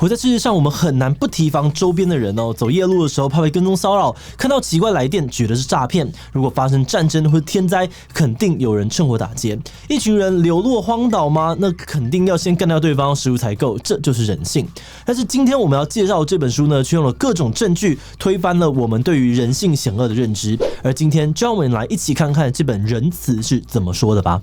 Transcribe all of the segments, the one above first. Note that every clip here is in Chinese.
活在世界上，我们很难不提防周边的人哦。走夜路的时候怕被跟踪骚扰，看到奇怪来电觉得是诈骗。如果发生战争或天灾，肯定有人趁火打劫。一群人流落荒岛吗？那肯定要先干掉对方，食物才够，这就是人性。但是今天我们要介绍的这本书呢，却用了各种证据推翻了我们对于人性险恶的认知。而今天就让我们来一起看看这本《仁慈》是怎么说的吧。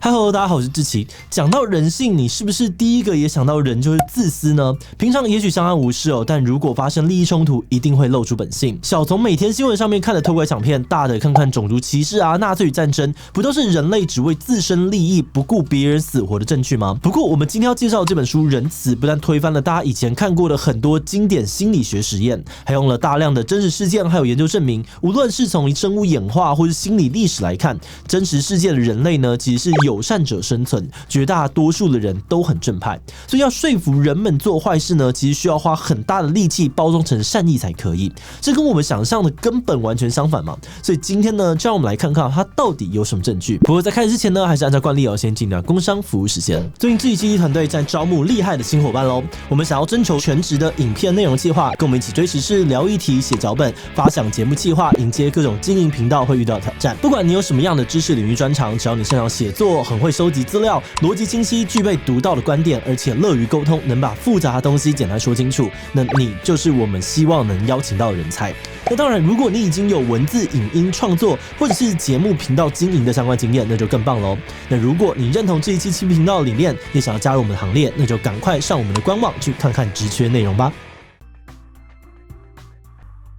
Hello， 大家好，我是志祺。讲到人性，你是不是第一个也想到人就是自私呢？平常也许相安无事哦，但如果发生利益冲突，一定会露出本性。小从每天新闻上面看的偷拐抢骗，大的看看种族歧视啊、纳粹与战争，不都是人类只为自身利益不顾别人死活的证据吗？不过我们今天要介绍的这本书《仁慈》，不但推翻了大家以前看过的很多经典心理学实验，还用了大量的真实事件，还有研究证明，无论是从生物演化或是心理历史来看，真实世界的人类呢，其实是友善者生存，绝大多数的人都很正派，所以要说服人们做坏事呢，其实需要花很大的力气包装成善意才可以。这跟我们想象的根本完全相反嘛。所以今天呢，就让我们来看看它到底有什么证据。不过在开始之前呢，还是按照惯例先进入工商服务时间。最近志祺基地团队在招募厉害的新伙伴喽，我们想要征求全职的影片内容计划，跟我们一起追时事、聊议题、写脚本、发想节目计划，迎接各种经营频道会遇到的挑战。不管你有什么样的知识领域专长，只要你擅长写作，很会收集资料，逻辑清晰，具备独到的观点，而且乐于沟通，能把复杂的东西简单说清楚，那你就是我们希望能邀请到的人才。那当然，如果你已经有文字、影音创作或者是节目频道经营的相关经验，那就更棒喽。那如果你认同这一期新频道的理念，也想要加入我们的行列，那就赶快上我们的官网去看看职缺内容吧。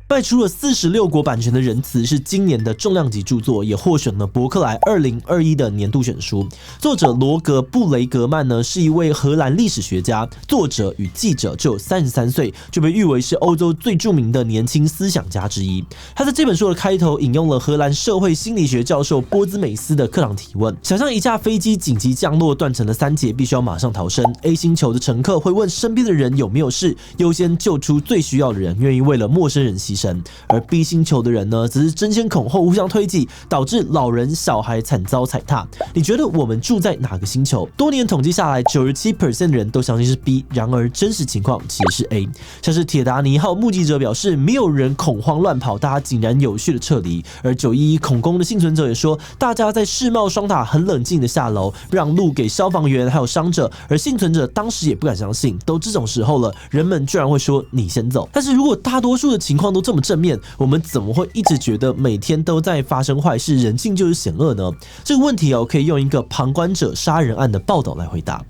卖出了46国版权的《仁慈》是今年的重量级著作，也获选了伯克莱2021的年度选书。作者罗格布雷格曼呢，是一位荷兰历史学家、作者与记者，只有33岁就被誉为是欧洲最著名的年轻思想家之一。他在这本书的开头引用了荷兰社会心理学教授波兹美斯的课堂提问：想象一架飞机紧急降落，断成了3节，必须要马上逃生。A 星球的乘客会问身边的人有没有事，优先救出最需要的人，愿意为了陌生人牺牲。而 B 星球的人呢，则是争先恐后互相推挤，导致老人小孩惨遭踩踏。你觉得我们住在哪个星球？多年统计下来 97% 的人都相信是 B， 然而真实情况其实是 A。 像是铁达尼号目击者表示，没有人恐慌乱跑，大家井然有序的撤离。而911恐攻的幸存者也说，大家在世贸双塔很冷静的下楼，让路给消防员还有伤者，而幸存者当时也不敢相信，都这种时候了，人们居然会说你先走。但是如果大多数的情况都这么正面，我们怎么会一直觉得每天都在发生坏事，人性就是险恶呢？这个问题可以用一个旁观者杀人案的报道来回答。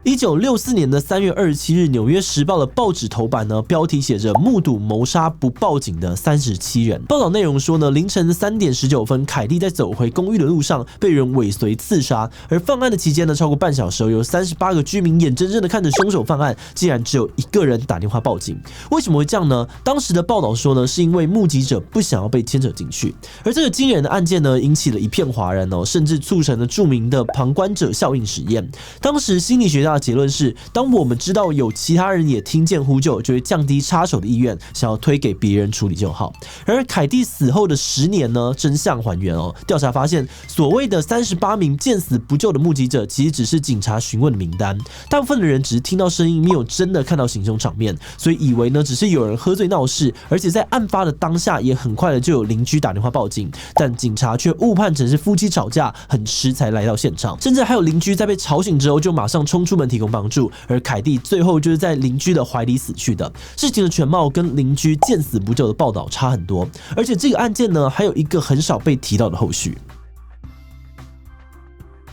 1964年的3月27日，《纽约时报》的报纸头版呢，标题写着“目睹谋杀不报警的37人”。报道内容说呢，凌晨3点19分，凯蒂在走回公寓的路上被人尾随刺杀。而犯案的期间呢，超过半小时，有38个居民眼睁睁的看着凶手犯案，竟然只有1个人打电话报警。为什么会这样呢？当时的报道说呢，是因为目击者不想要被牵扯进去。而这个惊人的案件呢，引起了一片哗然哦，甚至促成了著名的旁观者效应实验。当时心理学家的结论是，当我们知道有其他人也听见呼救，就会降低插手的意愿，想要推给别人处理就好。而凯蒂死后的10年呢，真相还原哦。调查发现，所谓的38名见死不救的目击者，其实只是警察询问的名单。大部分的人只是听到声音，没有真的看到行凶场面，所以以为呢只是有人喝醉闹事。而且在案发的当下，也很快的就有邻居打电话报警，但警察却误判成是夫妻吵架，很迟才来到现场。甚至还有邻居在被吵醒之后，就马上冲出门提供帮助，而凯蒂最后就是在邻居的怀里死去的。事情的全貌跟邻居见死不救的报道差很多，而且这个案件呢，还有一个很少被提到的后续。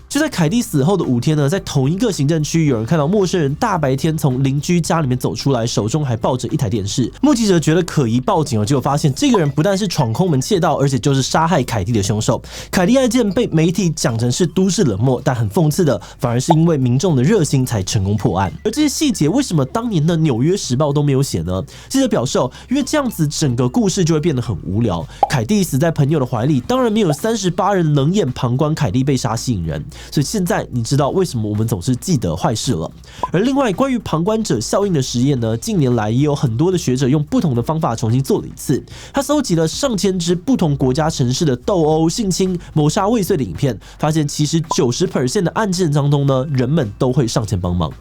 就在凯蒂死后的5天呢，在同一个行政区，有人看到陌生人大白天从邻居家里面走出来，手中还抱着一台电视。目击者觉得可疑，报警了，结果发现这个人不但是闯空门窃盗，而且就是杀害凯蒂的凶手。凯蒂案件被媒体讲成是都市冷漠，但很讽刺的，反而是因为民众的热心才成功破案。而这些细节为什么当年的《纽约时报》都没有写呢？记者表示，因为这样子整个故事就会变得很无聊。凯蒂死在朋友的怀里，当然没有38人冷眼旁观凯蒂被杀吸引人。所以现在你知道为什么我们总是记得坏事了。而另外关于旁观者效应的实验呢，近年来也有很多的学者用不同的方法重新做了一次。他搜集了上千支不同国家城市的斗殴、性侵、谋杀未遂的影片，发现其实90% 的案件当中呢，人们都会上前帮忙。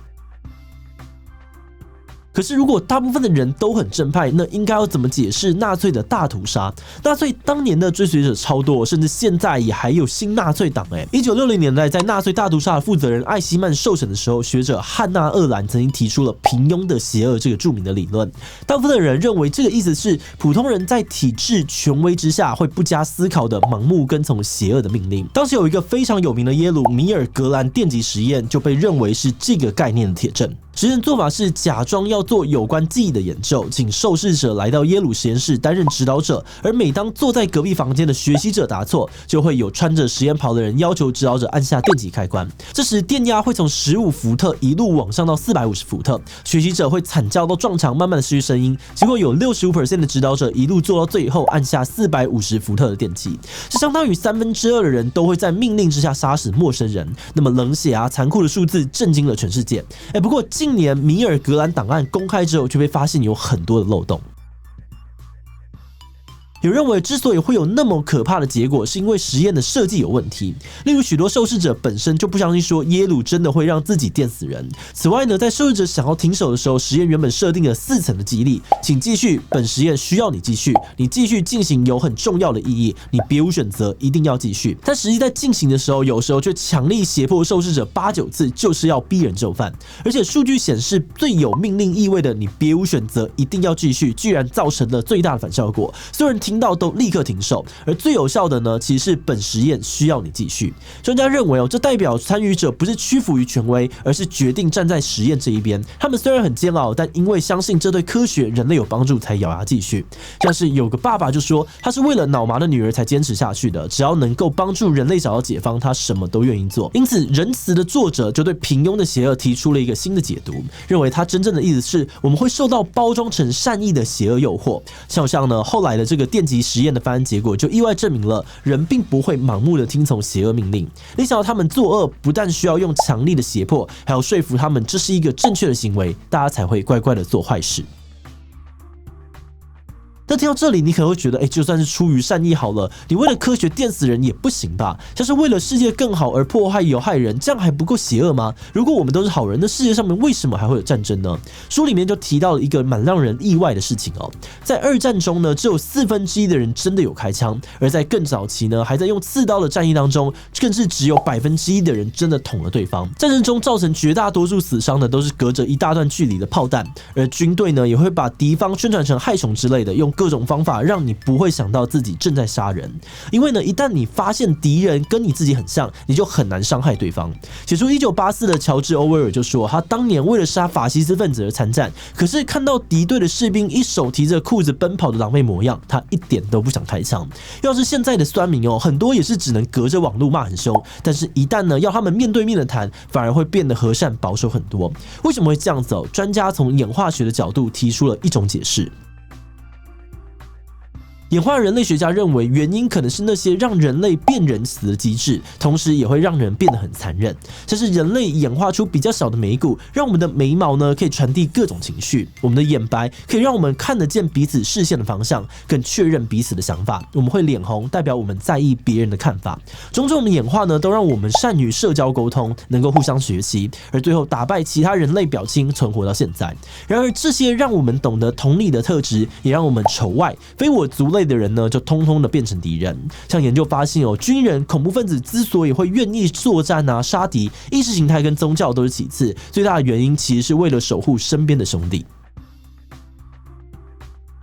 可是，如果大部分的人都很正派，那应该要怎么解释纳粹的大屠杀？纳粹当年的追随者超多，甚至现在也还有新纳粹党。1960年代，在纳粹大屠杀的负责人艾希曼受审的时候，学者汉娜·厄兰曾经提出了平庸的邪恶这个著名的理论。大部分的人认为，这个意思是普通人在体制权威之下会不加思考的盲目跟从邪恶的命令。当时有一个非常有名的耶鲁米尔格兰电极实验，就被认为是这个概念的铁证。实验做法是假装要做有关记忆的研究，请受试者来到耶鲁实验室担任指导者，而每当坐在隔壁房间的学习者答错，就会有穿着实验袍的人要求指导者按下电极开关。这时电压会从15伏特一路往上到450伏特，学习者会惨叫到撞墙，慢慢的失去声音。结果有 65% 的指导者一路做到最后按下450伏特的电极，这相当于2/3的人都会在命令之下杀死陌生人。那么冷血残酷的数字震惊了全世界。不过近年米尔格兰档案公开之后，却被发现有很多的漏洞。有认为，之所以会有那么可怕的结果，是因为实验的设计有问题。例如，许多受试者本身就不相信说耶鲁真的会让自己电死人。此外呢，在受试者想要停手的时候，实验原本设定了4层的激励，请继续，本实验需要你继续，你继续进行有很重要的意义，你别无选择，一定要继续。但实际在进行的时候，有时候却强力胁迫受试者8-9次，就是要逼人就范。而且数据显示，最有命令意味的你别无选择，一定要继续，居然造成了最大的反效果，所有人听到都立刻停手。而最有效的呢，其实是本实验需要你继续。专家认为这代表参与者不是屈服于权威，而是决定站在实验这一边。他们虽然很煎熬，但因为相信这对科学、人类有帮助，才咬牙继续。像是有个爸爸就说，他是为了脑麻的女儿才坚持下去的，只要能够帮助人类找到解方，他什么都愿意做。因此，仁慈的作者就对平庸的邪恶提出了一个新的解读，认为他真正的意思是我们会受到包装成善意的邪恶诱惑。像呢，后来的这个电极实验的翻案结果就意外证明了，人并不会盲目的听从邪恶命令。你想要他们作恶，不但需要用强力的胁迫，还要说服他们这是一个正确的行为，大家才会乖乖的做坏事。那听到这里，你可能会觉得，就算是出于善意好了，你为了科学电死人也不行吧？像是为了世界更好而迫害有害人，这样还不够邪恶吗？如果我们都是好人，那世界上面为什么还会有战争呢？书里面就提到了一个蛮让人意外的事情在二战中呢，只有1/4的人真的有开枪，而在更早期呢，还在用刺刀的战役当中，更是只有1%的人真的捅了对方。战争中造成绝大多数死伤的都是隔着一大段距离的炮弹，而军队呢也会把敌方宣传成害虫之类的，用各种方法让你不会想到自己正在杀人。因为呢，一旦你发现敌人跟你自己很像，你就很难伤害对方。写出1984的乔治·欧威尔就说，他当年为了杀法西斯分子而参战，可是看到敌对的士兵一手提着裤子奔跑的狼狈模样，他一点都不想开枪。要是现在的酸民很多也是只能隔着网路骂很凶，但是一旦呢要他们面对面的谈，反而会变得和善保守很多。为什么会这样子专家从演化学的角度提出了一种解释。演化人类学家认为，原因可能是那些让人类变仁慈的机制，同时也会让人变得很残忍。像是人类演化出比较小的眉骨，让我们的眉毛呢可以传递各种情绪；我们的眼白可以让我们看得见彼此视线的方向，更确认彼此的想法。我们会脸红，代表我们在意别人的看法。种种的演化呢，都让我们善于社交沟通，能够互相学习，而最后打败其他人类表亲，存活到现在。然而，这些让我们懂得同理的特质，也让我们仇外、非我族类的人呢，就通通的变成敌人。像研究发现军人、恐怖分子之所以会愿意作战杀敌，意识形态跟宗教都是其次，最大的原因其实是为了守护身边的兄弟。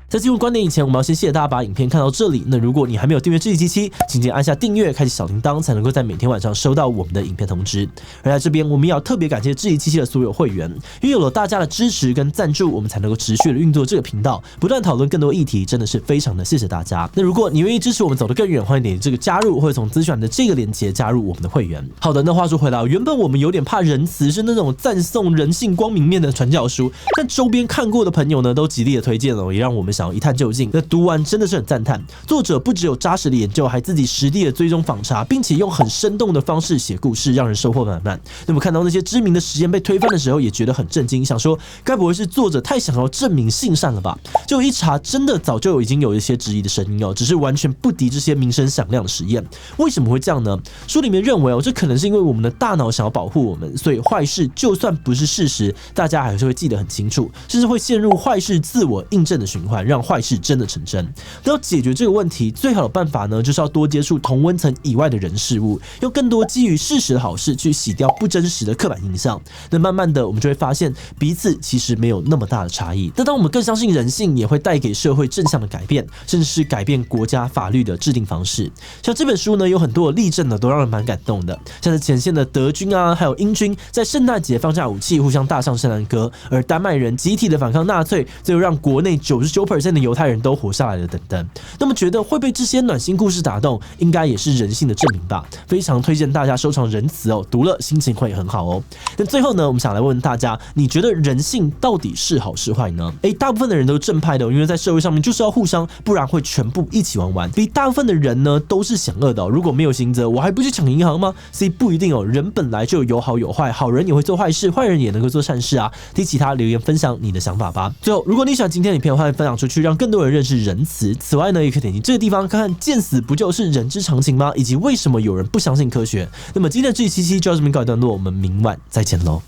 在进入观点以前，我们要先谢谢大家把影片看到这里。那如果你还没有订阅志祺七七，请记得按下订阅，开启小铃铛，才能够在每天晚上收到我们的影片通知。而在这边，我们也要特别感谢志祺七七的所有会员，因为有了大家的支持跟赞助，我们才能够持续的运作这个频道，不断讨论更多议题，真的是非常的谢谢大家。那如果你愿意支持我们走得更远，欢迎点这个加入，或者从资讯栏的这个链接加入我们的会员。好的，那话说回来，原本我们有点怕仁慈是那种赞颂人性光明面的传教书，但周边看过的朋友呢，都极力的推荐也让我们想要一探究竟。那读完真的是很赞叹，作者不只有扎实的研究，还自己实地的追踪访查，并且用很生动的方式写故事，让人收获满满。那么看到那些知名的实验被推翻的时候，也觉得很震惊，想说该不会是作者太想要证明性善了吧？就一查，真的早就已经有一些质疑的声音哦，只是完全不敌这些名声响亮的实验。为什么会这样呢？书里面认为这可能是因为我们的大脑想要保护我们，所以坏事就算不是事实，大家还是会记得很清楚，甚至会陷入坏事自我印证的循环，让坏事真的成真。要解决这个问题，最好的办法呢，就是要多接触同温层以外的人事物，用更多基于事实的好事去洗掉不真实的刻板印象。那慢慢的，我们就会发现彼此其实没有那么大的差异。但当我们更相信人性，也会带给社会正向的改变，甚至是改变国家法律的制定方式。像这本书呢，有很多的例证呢，都让人蛮感动的。像是前线的德军啊，还有英军在圣诞节放下武器，互相大唱圣诞歌，而丹麦人集体的反抗纳粹，最后让国内99% 的犹太人都活下来了等等。那么觉得会被这些暖心故事打动，应该也是人性的证明吧。非常推荐大家收藏仁慈哦，读了心情会很好哦。那最后呢，我们想来问问大家，你觉得人性到底是好是坏呢？大部分的人都是正派的因为在社会上面就是要互相，不然会全部一起玩完。大部分的人呢都是险恶的如果没有刑责，我还不去抢银行吗？所以不一定人本来就有好有坏，好人也会做坏事，坏人也能够做善事啊。提起他留言分享你的想法吧。最后，如果你喜欢今天的影片的话，分享出去，让更多人认识仁慈。此外呢，也可以点击这个地方看看见死不救是人之常情吗？以及为什么有人不相信科学。那么今天的这一期就到这边告一段落，我们明晚再见喽。